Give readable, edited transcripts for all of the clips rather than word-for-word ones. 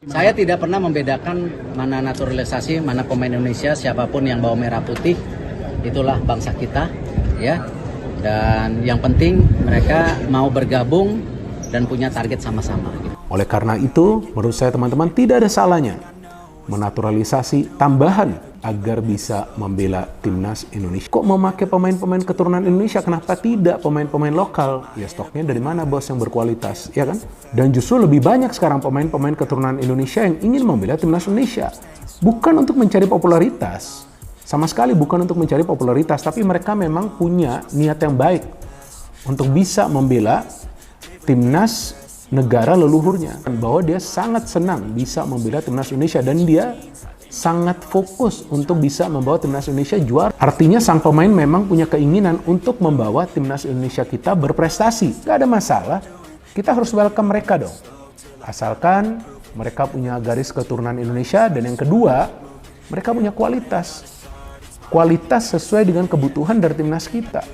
Saya tidak pernah membedakan mana naturalisasi, mana pemain Indonesia, siapapun yang bawa merah putih, itulah bangsa kita, ya. Dan yang penting mereka mau bergabung dan punya target sama-sama. Oleh karena itu, menurut saya teman-teman tidak ada salahnya menaturalisasi tambahan agar bisa membela timnas Indonesia. Kok memakai pemain-pemain keturunan Indonesia? Kenapa tidak pemain-pemain lokal? Ya stoknya dari mana bos yang berkualitas, ya kan? Dan justru lebih banyak sekarang pemain-pemain keturunan Indonesia yang ingin membela timnas Indonesia. Bukan untuk mencari popularitas, sama sekali bukan untuk mencari popularitas, tapi mereka memang punya niat yang baik untuk bisa membela timnas negara leluhurnya, bahwa dia sangat senang bisa membela timnas Indonesia dan dia sangat fokus untuk bisa membawa timnas Indonesia juara. Artinya sang pemain memang punya keinginan untuk membawa timnas Indonesia kita berprestasi. Gak ada masalah, kita harus welcome mereka dong. Asalkan mereka punya garis keturunan Indonesia, dan yang kedua, mereka punya kualitas. Kualitas sesuai dengan kebutuhan dari timnas kita.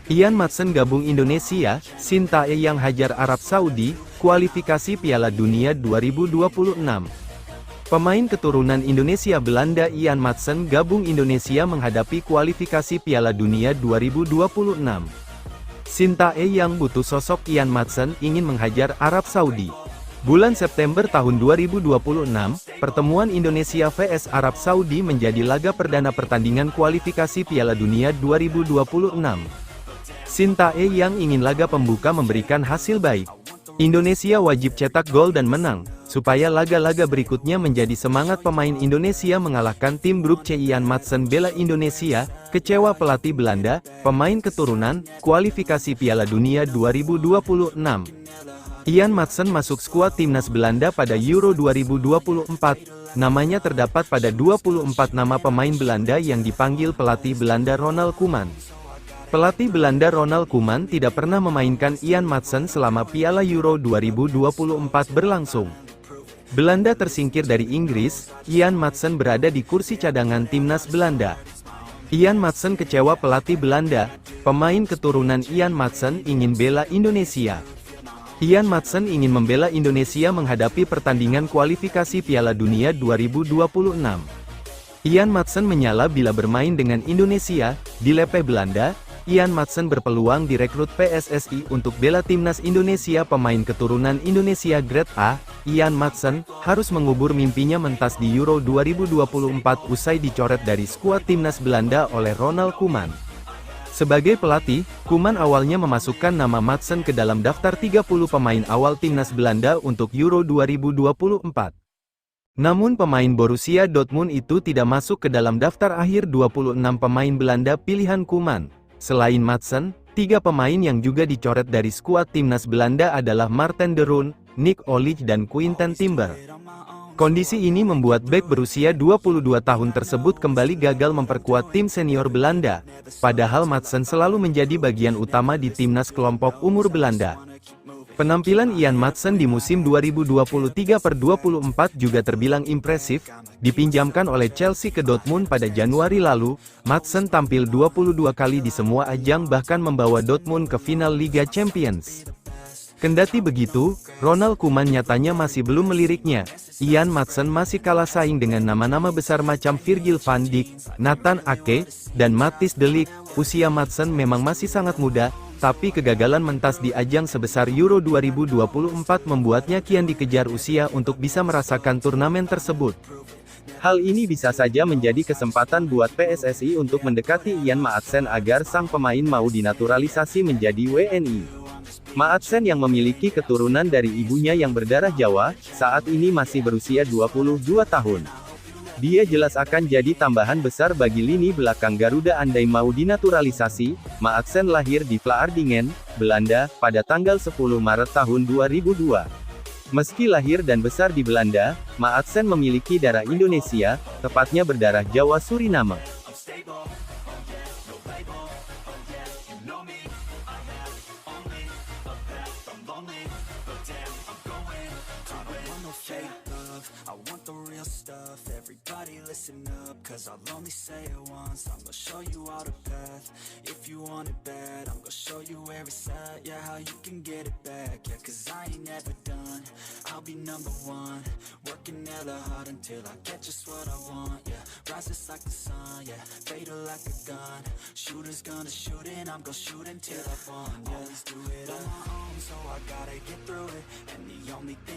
Ian Maatsen gabung Indonesia, Sintayong hajar Arab Saudi, kualifikasi Piala Dunia 2026. Pemain keturunan Indonesia Belanda Ian Maatsen gabung Indonesia menghadapi kualifikasi Piala Dunia 2026. Sintayong butuh sosok Ian Maatsen ingin menghajar Arab Saudi. Bulan September tahun 2026, pertemuan Indonesia vs Arab Saudi menjadi laga perdana pertandingan kualifikasi Piala Dunia 2026. Sintayong ingin laga pembuka memberikan hasil baik. Indonesia wajib cetak gol dan menang, supaya laga-laga berikutnya menjadi semangat pemain Indonesia mengalahkan tim grup C. Ian Maatsen bela Indonesia, kecewa pelatih Belanda, pemain keturunan, kualifikasi Piala Dunia 2026. Ian Maatsen masuk skuad timnas Belanda pada Euro 2024. Namanya terdapat pada 24 nama pemain Belanda yang dipanggil pelatih Belanda Ronald Koeman. Pelatih Belanda Ronald Koeman tidak pernah memainkan Ian Maatsen selama Piala Euro 2024 berlangsung. Belanda tersingkir dari Inggris, Ian Maatsen berada di kursi cadangan timnas Belanda. Ian Maatsen kecewa pelatih Belanda, pemain keturunan Ian Maatsen ingin bela Indonesia. Ian Maatsen ingin membela Indonesia menghadapi pertandingan kualifikasi Piala Dunia 2026. Ian Maatsen menyala bila bermain dengan Indonesia, di Lepe Belanda. Ian Maatsen berpeluang direkrut PSSI untuk bela timnas Indonesia. Pemain keturunan Indonesia Grade A, Ian Maatsen, harus mengubur mimpinya mentas di Euro 2024 usai dicoret dari skuad timnas Belanda oleh Ronald Koeman. Sebagai pelatih, Koeman awalnya memasukkan nama Maatsen ke dalam daftar 30 pemain awal timnas Belanda untuk Euro 2024. Namun pemain Borussia Dortmund itu tidak masuk ke dalam daftar akhir 26 pemain Belanda pilihan Koeman. Selain Maatsen, 3 pemain yang juga dicoret dari skuad timnas Belanda adalah Marten de Roon, Nick Olij dan Quinten Timber. Kondisi ini membuat bek berusia 22 tahun tersebut kembali gagal memperkuat tim senior Belanda, padahal Maatsen selalu menjadi bagian utama di timnas kelompok umur Belanda. Penampilan Ian Maatsen di musim 2023-24 juga terbilang impresif. Dipinjamkan oleh Chelsea ke Dortmund pada Januari lalu, Maatsen tampil 22 kali di semua ajang, bahkan membawa Dortmund ke final Liga Champions. Kendati begitu, Ronald Koeman nyatanya masih belum meliriknya. Ian Maatsen masih kalah saing dengan nama-nama besar macam Virgil van Dijk, Nathan Ake, dan Matthijs de Ligt. Usia Maatsen memang masih sangat muda, tapi kegagalan mentas di ajang sebesar Euro 2024 membuatnya kian dikejar usia untuk bisa merasakan turnamen tersebut. Hal ini bisa saja menjadi kesempatan buat PSSI untuk mendekati Ian Maatsen agar sang pemain mau dinaturalisasi menjadi WNI. Maatsen yang memiliki keturunan dari ibunya yang berdarah Jawa, saat ini masih berusia 22 tahun. Dia jelas akan jadi tambahan besar bagi lini belakang Garuda andai mau dinaturalisasi. Maatsen lahir di Vlaardingen, Belanda, pada tanggal 10 Maret tahun 2002. Meski lahir dan besar di Belanda, Maatsen memiliki darah Indonesia, tepatnya berdarah Jawa Suriname. Everybody listen up, cause I'll only say it once. I'm gonna show you all the path. If you want it bad, I'm gonna show you where it's at. Yeah, how you can get it back. Yeah, cause I ain't never done. be number one. Working hella hard until I get just what I want, yeah. Rises like the sun, yeah. Fatal like a gun. Shooters gonna shoot and I'm gonna shoot until I fall, yeah. Always do it on my own, so I gotta get through it. And the only thing